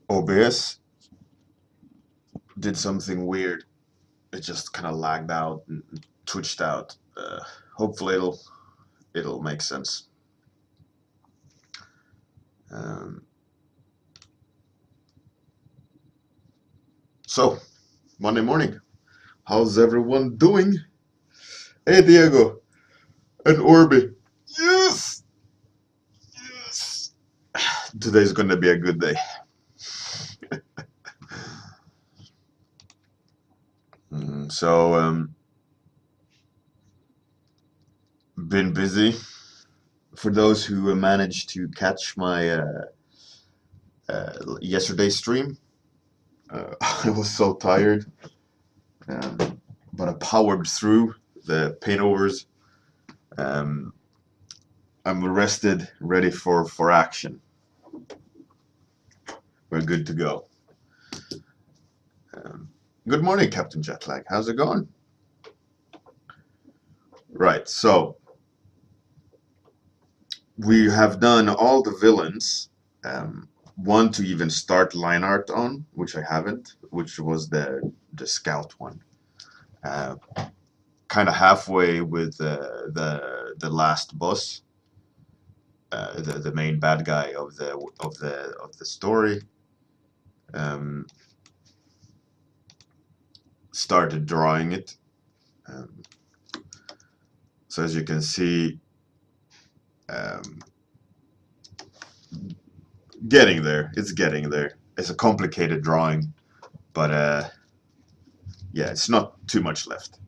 OBS did something weird. It just kind of lagged out and twitched out. Hopefully it'll make sense. Um, so Monday morning, how's everyone doing? Hey Diego and Orbi. Yes, yes. Today's gonna be a good day. So been busy. For those who managed to catch my yesterday stream, I was so tired, um, but I powered through the paintovers. Um, I'm rested, ready for action. We're good to go. Um, Good morning, Captain Jetlag. How's it going? Right, so we have done all the villains. One to even start line art on, which I haven't, which was the scout one. Uh, kind of halfway with the last boss, the main bad guy of the story. Um, Started drawing it. Um, so as you can see, um, getting there. It's getting there. It's a complicated drawing, but yeah, it's not too much left.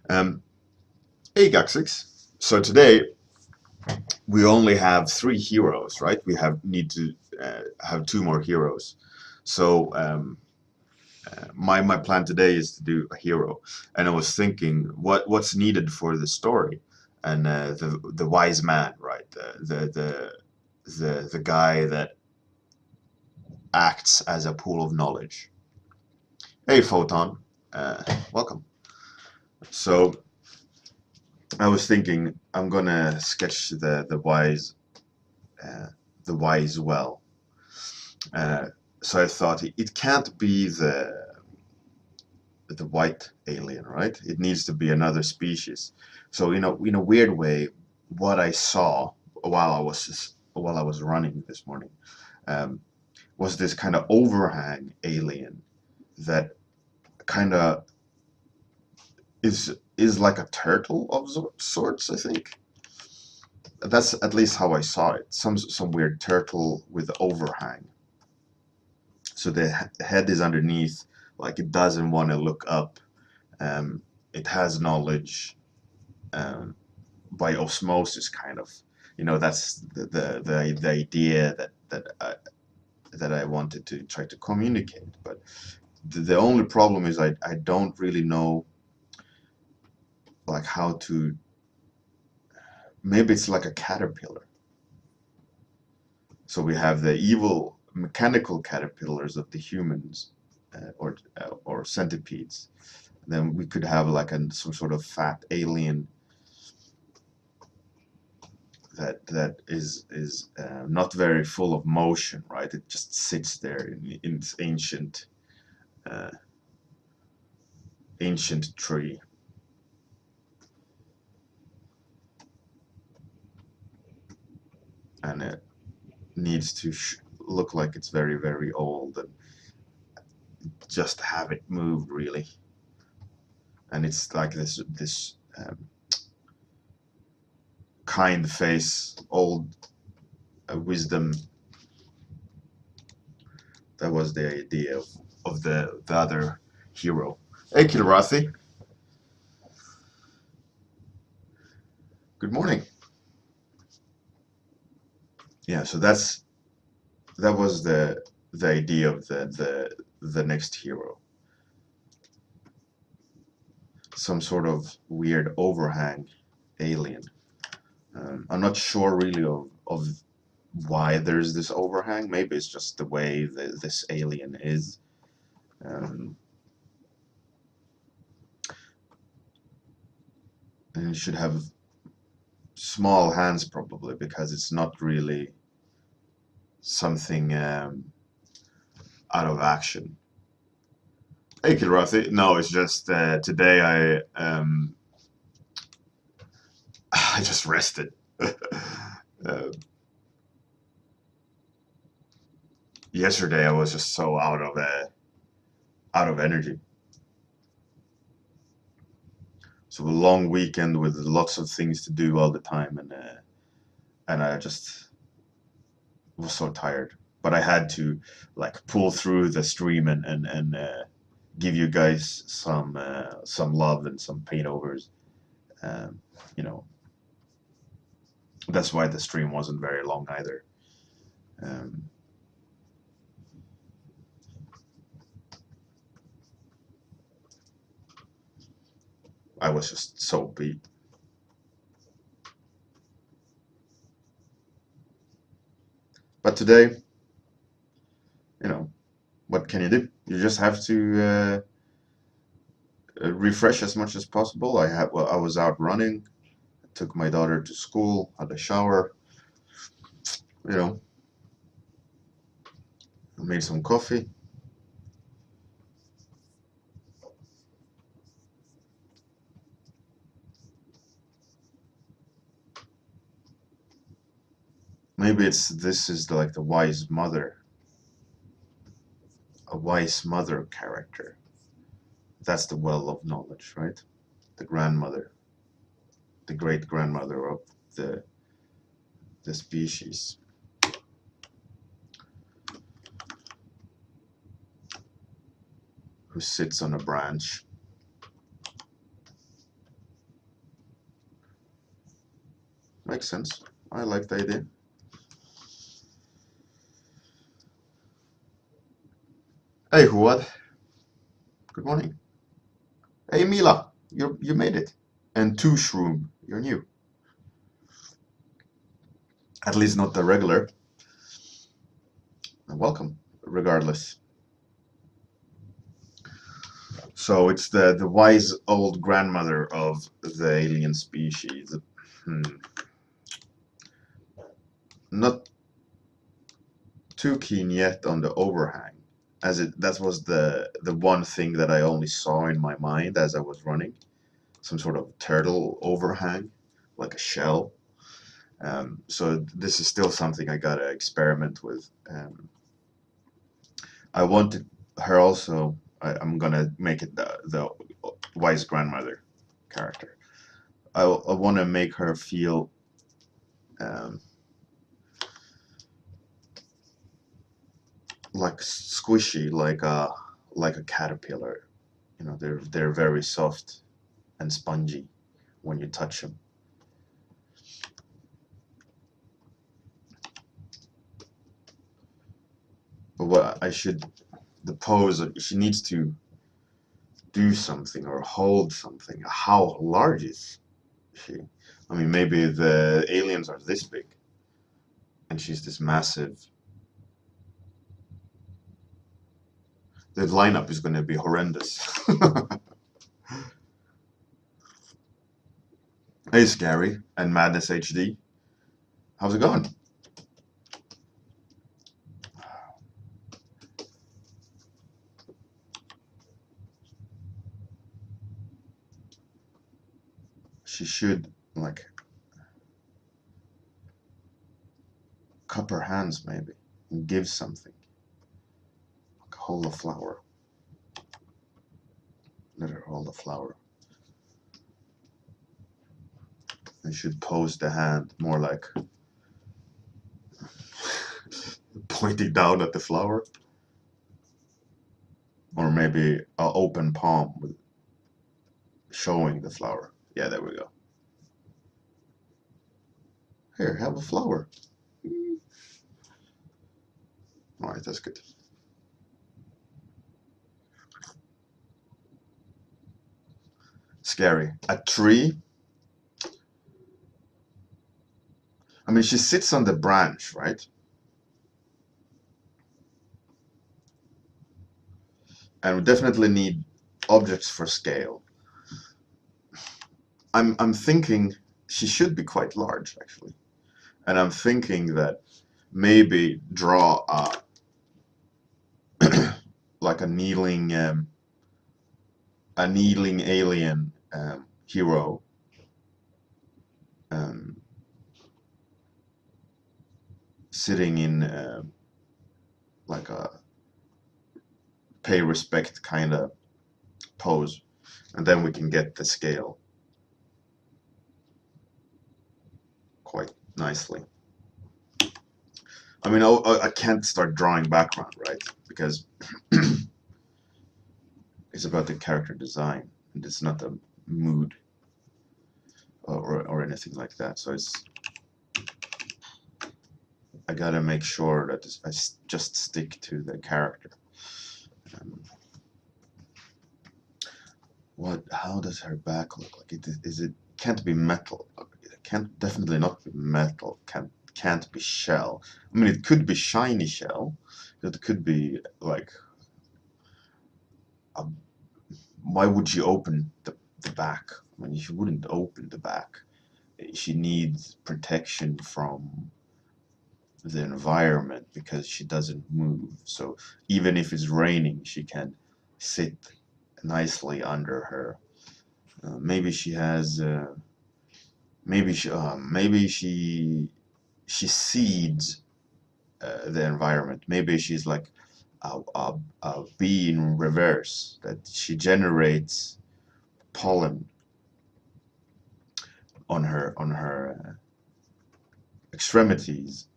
Hey Gaxix. So today we only have 3 heroes, right? We need to have 2 more heroes. So my plan today is to do a hero, and I was thinking what's needed for the story, and the wise man, right? The guy that acts as a pool of knowledge. Hey, Photon, welcome. So I was thinking I'm gonna sketch uh, the wise well. So I thought it can't be the white alien, right? It needs to be another species. So in a weird way, what I saw while I was running this morning um, was this kind of overhang alien that kind of is like a turtle of sorts. I think that's at least how I saw it. Some weird turtle with overhang. So the head is underneath, like it doesn't want to look up. It has knowledge um, by osmosis, kind of. That's the idea that I wanted to try to communicate. But the only problem is I don't really know like how to. Maybe it's like a caterpillar. So we have the evil mechanical caterpillars of the humans, or centipedes. Then we could have like some sort of fat alien that is not very full of motion, right? It just sits there in its uh, ancient tree. And it needs to look like it's very, very old and just have it move, really. And it's like this kind face, old wisdom. That was the idea of the other hero. Hey, Kilrathi. Good morning. Yeah, so that was the idea of the next hero. Some sort of weird overhang alien. I'm not sure really of why there's this overhang. Maybe it's just the way this alien is. Um, and it should have small hands probably because it's not really something out of action. Hey, Kilrathi. No, it's just today I just rested. Yesterday I was just so out of energy. So a long weekend with lots of things to do all the time, and I just was so tired. But I had to like pull through the stream and give you guys some love and some paint overs. You know, that's why the stream wasn't very long either. I was just so beat. But today, you know, what can you do? You just have to refresh as much as possible. I was out running, took my daughter to school, had a shower, you know, made some coffee. Maybe this is like the wise mother, a wise mother character. That's the well of knowledge, right? The grandmother, the great grandmother of the species. Who sits on a branch. Makes sense. I like the idea. Hey, Huad. Good morning. Hey, Mila. You made it. And two Shroom. You're new. At least not the regular. Welcome, regardless. So it's the wise old grandmother of the alien species. Not too keen yet on the overhang, as that was the one thing that I only saw in my mind as I was running. Some sort of turtle overhang, like a shell. So this is still something I gotta experiment with. I wanted her also. I'm gonna make it the wise grandmother character. I want to make her feel like squishy, like a caterpillar. You know, they're very soft and spongy when you touch them. But what the pose, she needs to do something or hold something. How large is she? I mean, maybe the aliens are this big, and she's this massive. The lineup is going to be horrendous. Hey, Scary and Madness HD. How's it going? She should, like, cup her hands maybe and give something. Like, hold a flower. Let her hold a flower. And should pose the hand more like pointing down at the flower. Or maybe an open palm with showing the flower. Yeah, there we go. Here, have a flower. All right, that's good. Scary. A tree. I mean, she sits on the branch, right? And we definitely need objects for scale. I'm thinking she should be quite large, actually. And I'm thinking that maybe draw a like a kneeling alien hero, sitting in like a pay respect kind of pose, and then we can get the scale quite nicely. I mean, I can't start drawing background, right? Because it's about the character design, and it's not the mood or anything like that. So I gotta make sure that I just stick to the character. How does her back look like? It can't be metal. It can't definitely not be metal. Can't be shell. I mean, it could be shiny shell. It could be like. Why would she open the back? I mean, she wouldn't open the back. She needs protection from the environment because she doesn't move. So even if it's raining, she can sit nicely under her. Maybe she has. Maybe she seeds the environment. Maybe she's like a bee in reverse, that she generates pollen on her extremities,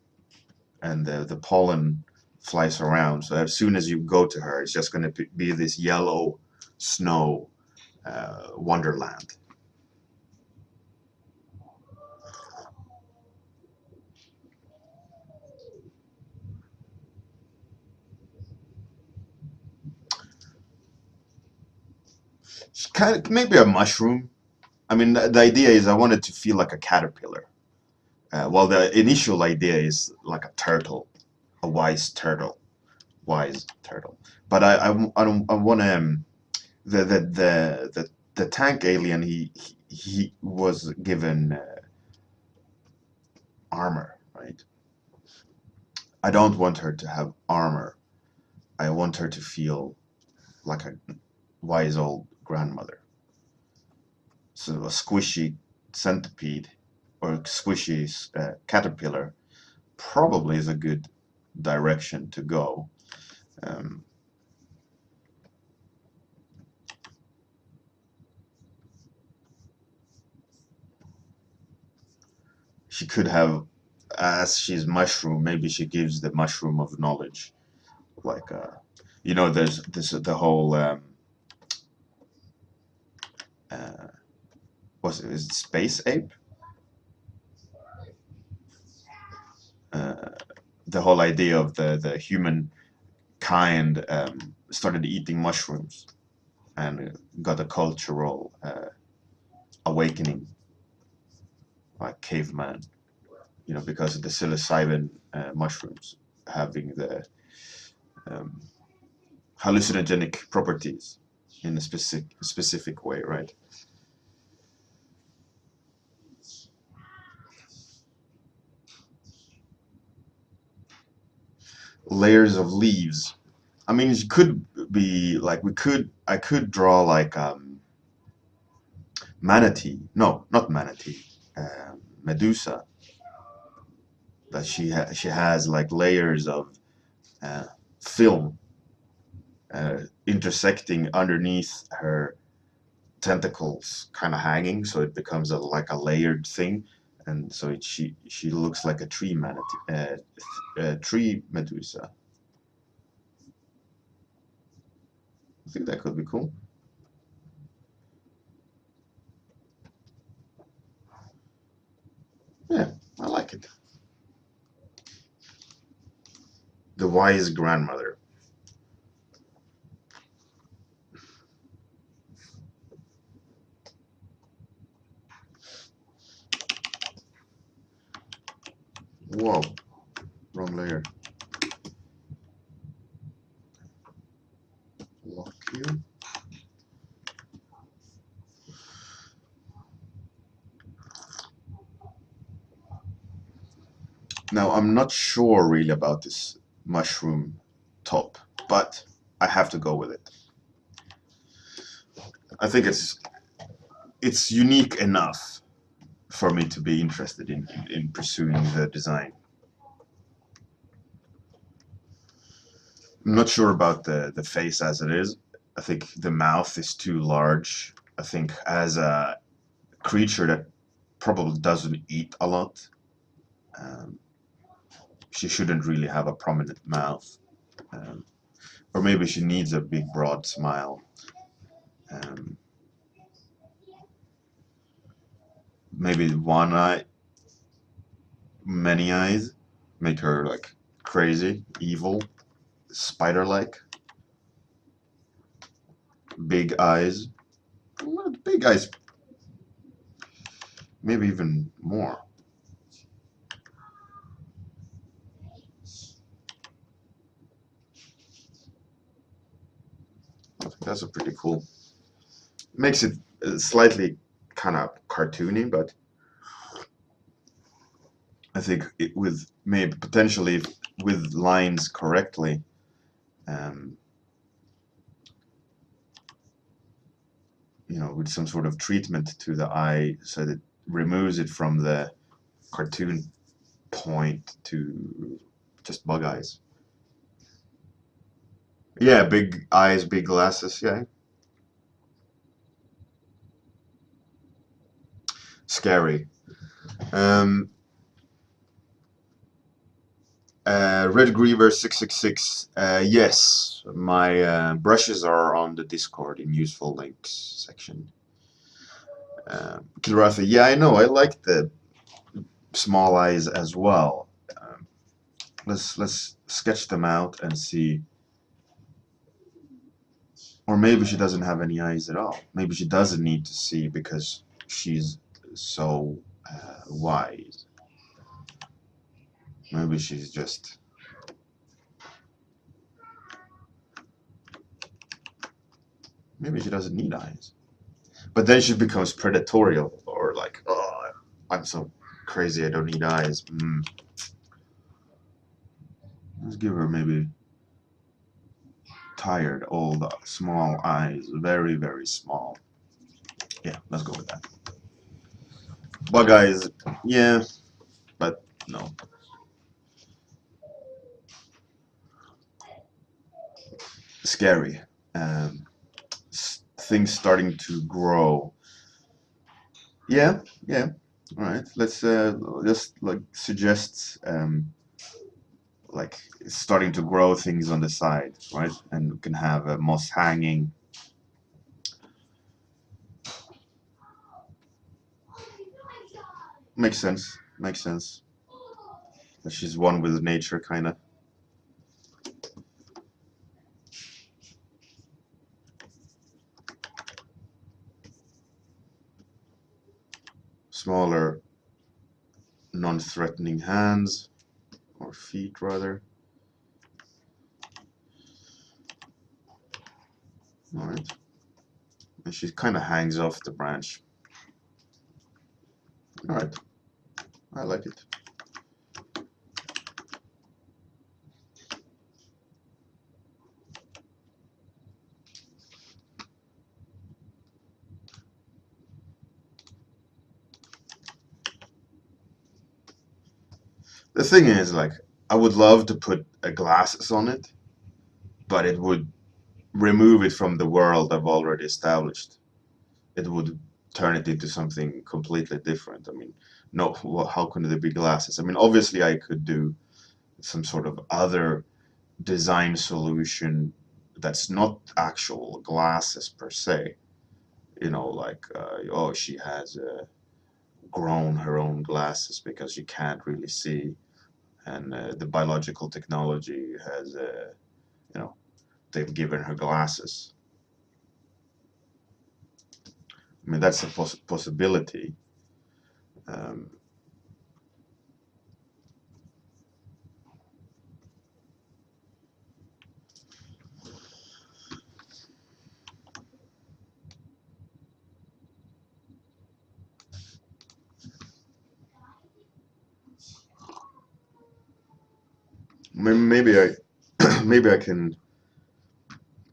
and the pollen flies around. So as soon as you go to her, it's just going to be this yellow snow wonderland. Kind of maybe a mushroom. I mean, the idea is I want it to feel like a caterpillar. Well, the initial idea is like a turtle, a wise turtle. But I don't I want to the tank alien. He was given armor, right? I don't want her to have armor. I want her to feel like a wise old grandmother. So a squishy centipede or squishy caterpillar probably is a good direction to go. Um, she could have, as she's mushroom, maybe she gives the mushroom of knowledge, like there's this the whole uh, is it space ape? Uh, the whole idea of the human kind started eating mushrooms and got a cultural awakening, like caveman, because of the psilocybin mushrooms having the um, hallucinogenic properties in a specific way, right? Layers of leaves. I mean, it could be like I could draw like manatee. No, not manatee. Medusa. That she has like layers of uh, film intersecting underneath her tentacles, kind of hanging, so it becomes like a layered thing, and so she looks like a tree manatee, tree Medusa. I think that could be cool. Yeah, I like it. The wise grandmother. Whoa, wrong layer. Lock you. Now I'm not sure really about this mushroom top, but I have to go with it. I think it's unique enough for me to be interested in pursuing the design. I'm not sure about the face as it is. I think the mouth is too large. I think as a creature that probably doesn't eat a lot, um, she shouldn't really have a prominent mouth. Um, or maybe she needs a big broad smile. Um, maybe one eye, many eyes, make her like crazy, evil, spider-like. Big eyes. Well, big eyes, maybe even more. I think that's a pretty cool. Makes it slightly kind of cartoony, but I think it with maybe potentially with lines correctly, um, with some sort of treatment to the eye, so that removes it from the cartoon point to just bug eyes. Yeah, big eyes, big glasses. Yeah, scary. Um, Red Griever 666. Yes, my brushes are on the Discord in useful links section. Kilrathi, yeah, I know. I like the small eyes as well. Let's sketch them out and see. Or maybe she doesn't have any eyes at all. Maybe she doesn't need to see because she's so wise. Maybe she's just. Maybe she doesn't need eyes. But then she becomes predatorial, or like, oh, I'm so crazy, I don't need eyes. Let's give her maybe tired, old, small eyes, very, very small. Yeah, let's go with that. Bug eyes, yeah, but no. Scary. Um, things starting to grow. Yeah, yeah. All right. Let's just like suggest like starting to grow things on the side, right? And we can have a moss hanging. Makes sense. Makes sense. That she's one with nature, kind of. Smaller, non-threatening hands, or feet, rather. All right. And she kind of hangs off the branch. All right. I like it. The thing is, like, I would love to put a glasses on it, but it would remove it from the world I've already established. It would turn it into something completely different. I mean, no, well, how can there be glasses? I mean, obviously, I could do some sort of other design solution that's not actual glasses per se. Like, oh, she has grown her own glasses because she can't really see, and the biological technology has, you know, they've given her glasses. I mean, that's a possibility. Um, maybe I, maybe I can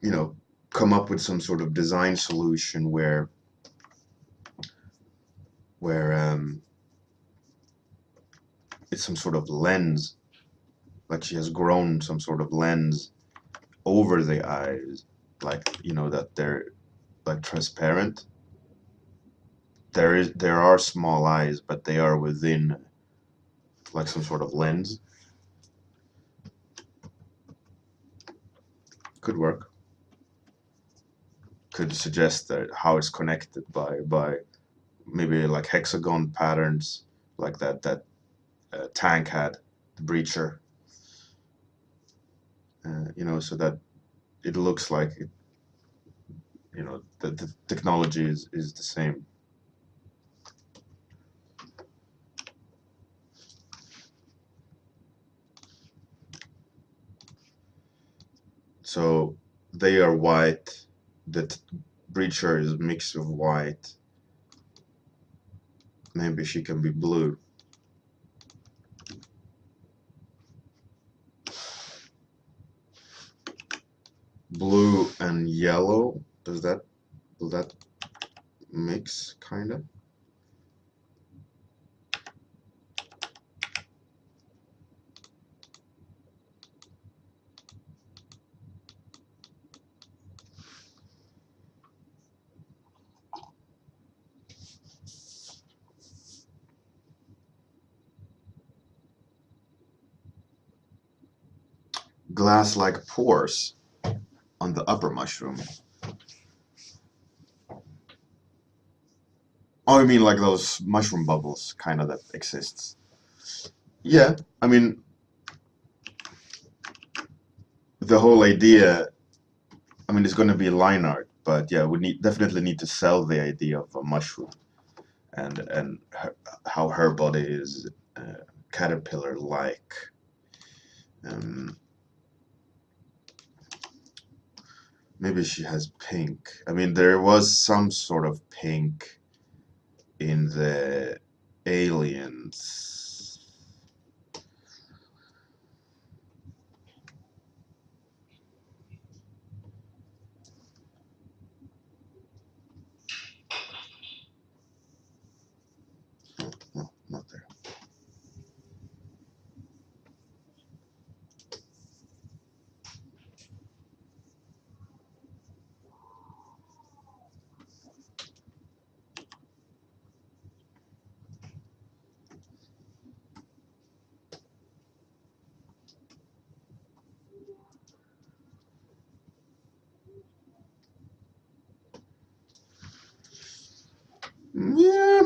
you know, come up with some sort of design solution where it's some sort of lens, like she has grown some sort of lens over the eyes, like, you know, that they're like transparent. There are small eyes, but they are within like some sort of lens. Could work. Could suggest that how it's connected by maybe like hexagon patterns, like that Tank had, the breacher. You know, so that it looks like it, you know, the technology is the same. So they are white. The breacher is a mix of white. Maybe she can be blue. Blue and yellow. Will that mix kind of? Glass-like pores on the upper mushroom. Oh, you mean like those mushroom bubbles kind of that exists? Yeah, I mean, the whole idea, I mean, it's going to be line art, but yeah, we definitely need to sell the idea of a mushroom and how her body is caterpillar-like. Um, maybe she has pink. I mean, there was some sort of pink in the aliens. No, not there. Yeah,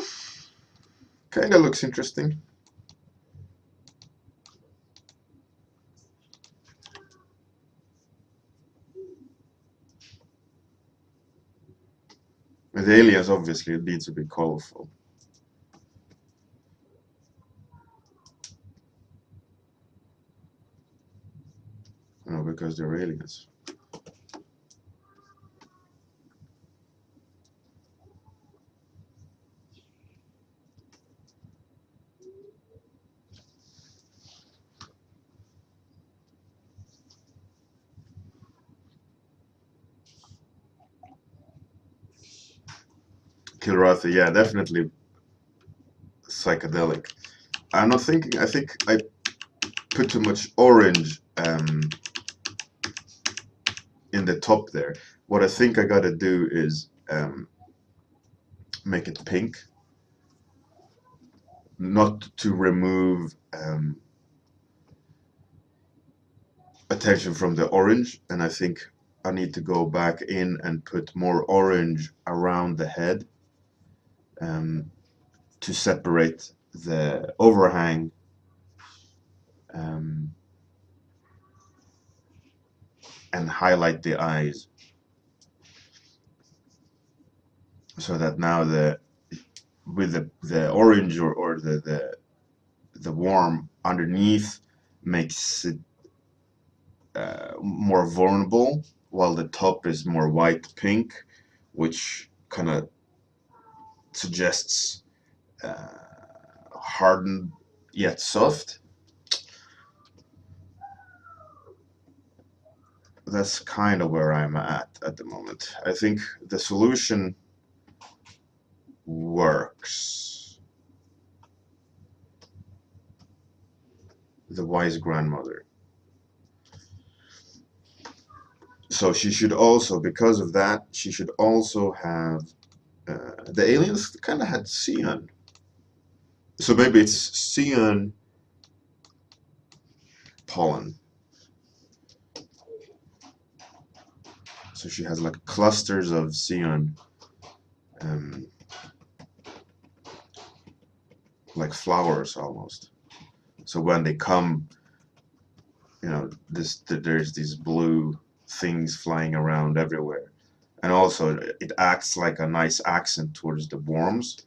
kind of looks interesting. With aliens, obviously, it needs to be colorful. You know, because they're aliens. Kilrathi, yeah, definitely psychedelic. I'm not thinking. I think I put too much orange in the top there. What I think I gotta do is make it pink, not to remove attention from the orange, and I think I need to go back in and put more orange around the head to separate the overhang and highlight the eyes, so that now with the orange or the warm underneath makes it more vulnerable, while the top is more white pink, which kind of suggests hardened yet soft. that's kind of where I'm at the moment. I think the solution works. The wise grandmother. So she should also, because of that, she should also have. The aliens kind of had Sion. So maybe it's Sion pollen. So she has like clusters of Sion, like flowers almost. So when they come, there's these blue things flying around everywhere, and also it acts like a nice accent towards the worms.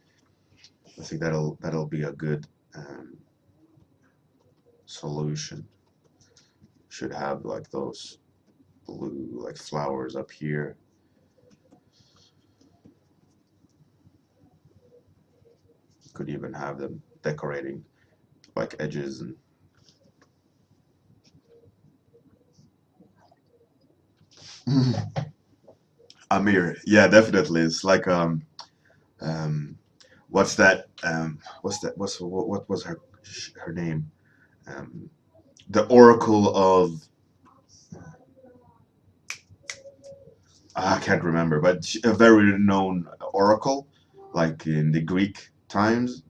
I think that'll be a good solution. Should have like those blue like flowers up here. Could even have them decorating like edges and. Amir, yeah, definitely. It's like what's that? What was her name? Um, the Oracle of. I can't remember, but a very known oracle, like in the Greek times.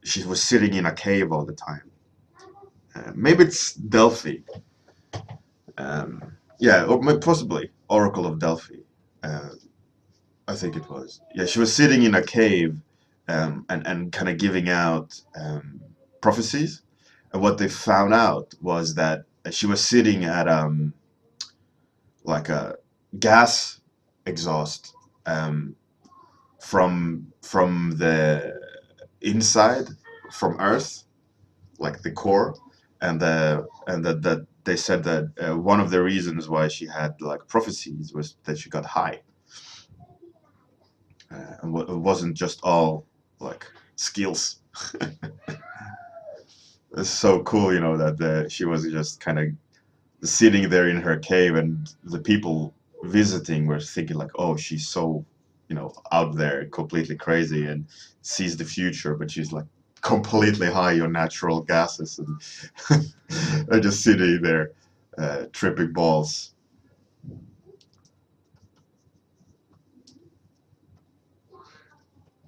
She was sitting in a cave all the time. Maybe it's Delphi. Yeah, or possibly Oracle of Delphi. Uh, I think it was. Yeah, she was sitting in a cave, and kind of giving out prophecies. And what they found out was that she was sitting at like a gas exhaust, um, from the inside, from Earth, like the core, and that they said that one of the reasons why she had like prophecies was that she got high. And it wasn't just all like skills. It's so cool, that she was just kind of sitting there in her cave, and the people visiting were thinking like, "Oh, she's so, out there, completely crazy, and sees the future," but she's like completely high on natural gases, and they're just sitting there, tripping balls.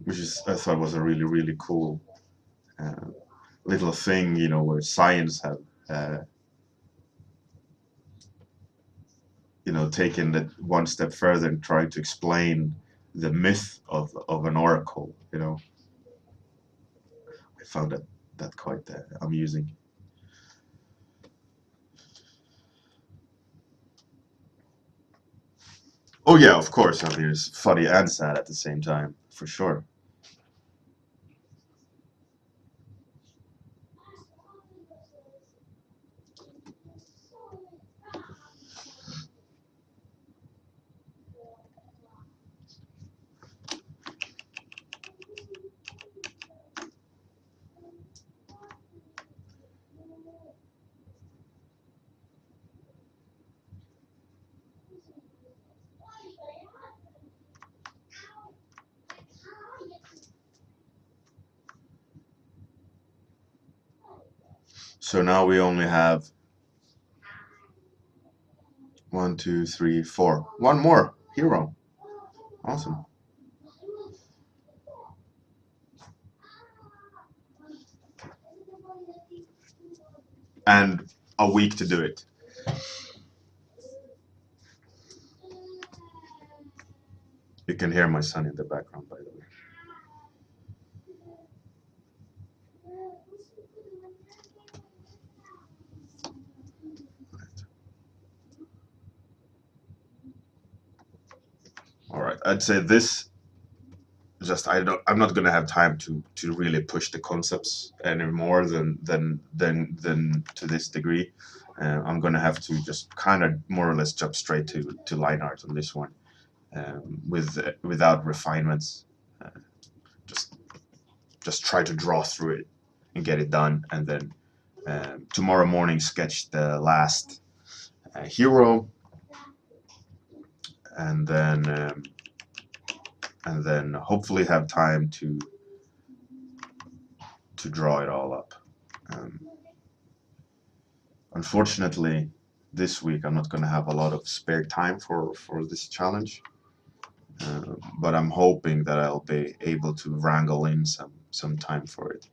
Which is I thought was a really really cool uh, little thing, where science have uh, taken that one step further and trying to explain the myth of an oracle. I found that quite amusing. Oh yeah, of course. I mean, it's funny and sad at the same time, for sure. So now we only have one, two, three, four. One more hero. Awesome. And a week to do it. You can hear my son in the background, by the way. All right. I'd say this. Just I'm not gonna have time to really push the concepts any more than to this degree. I'm gonna have to just kind of more or less jump straight to line art on this one, without refinements. Uh, just just try to draw through it and get it done, and then tomorrow morning sketch the last hero, and then hopefully have time to draw it all up. Unfortunately, this week I'm not going to have a lot of spare time for this challenge, but I'm hoping that I'll be able to wrangle in some time for it.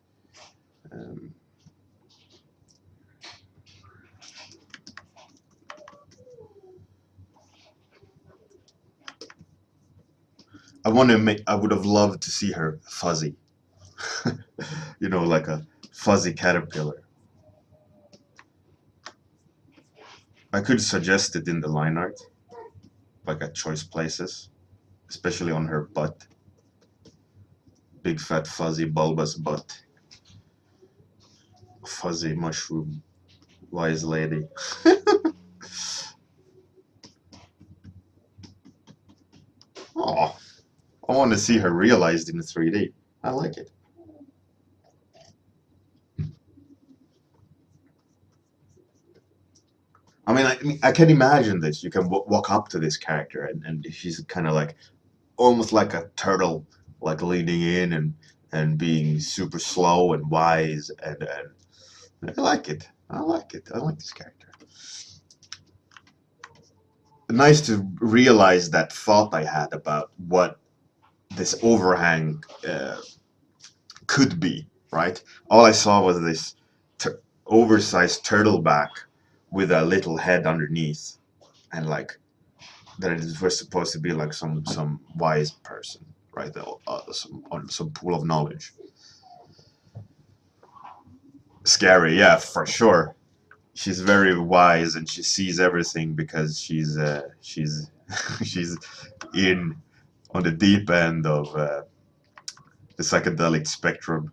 I would have loved to see her fuzzy, you know, like a fuzzy caterpillar. I could suggest it in the line art, like at choice places, especially on her butt. Big fat fuzzy bulbous butt. Fuzzy mushroom wise lady. Oh, I want to see her realized in 3D. I like it. I can imagine this. You can walk up to this character, and she's kind of like almost like a turtle, like leaning in and being super slow and wise, and I like it. I like it. I like this character. Nice to realize that thought I had about what this overhang could be, right? All I saw was this oversized turtleback with a little head underneath, and like that it was supposed to be like some wise person, right? Some pool of knowledge. Scary, yeah, for sure. She's very wise and she sees everything because she's she's in on the deep end of the psychedelic spectrum.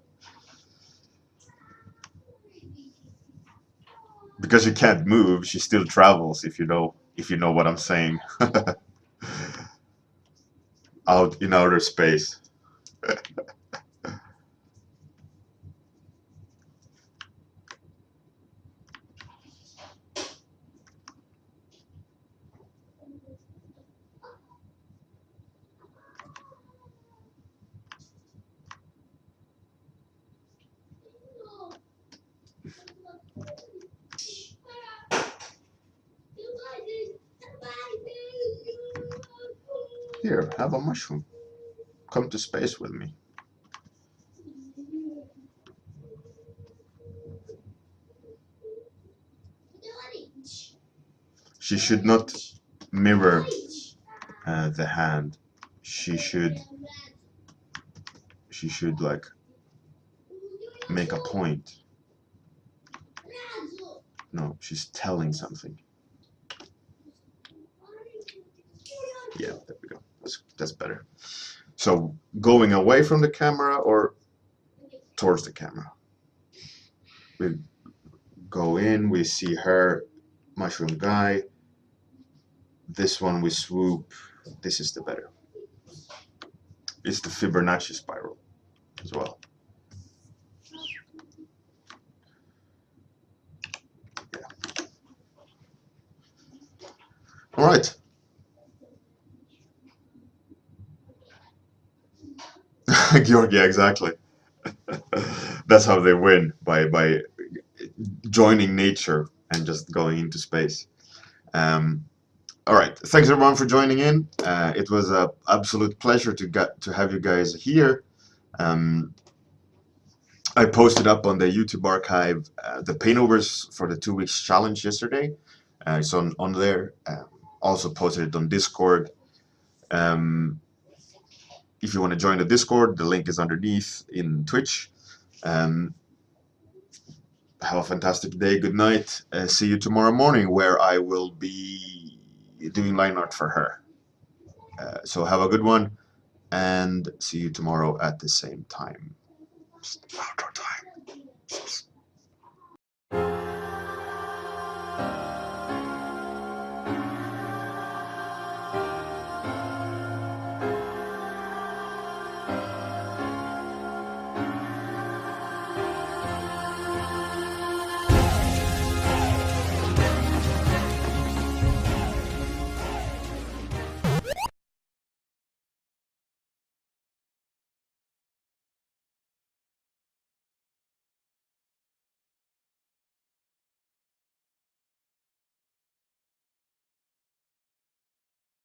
Because she can't move, she still travels. If you know what I'm saying, out in outer space. Here, have a mushroom. Come to space with me. She should not mirror the hand. She should like make a point. No, she's telling something. Yeah, there we go. That's better. So going away from the camera or towards the camera. We go in, we see her, mushroom guy. This one we swoop. This is the better. It's the Fibonacci spiral as well. Yeah. All right. Georgia, exactly. That's how they win by joining nature and just going into space. Um, all right, thanks everyone for joining in. It was an absolute pleasure to have you guys here. I posted up on the YouTube archive the paintovers for the 2 weeks challenge yesterday. It's on there. Also posted it on Discord. If you want to join the Discord, the link is underneath in Twitch. Have a fantastic day. Good night. See you tomorrow morning, where I will be doing line art for her. So have a good one, and see you tomorrow at the same time. Outdoor time.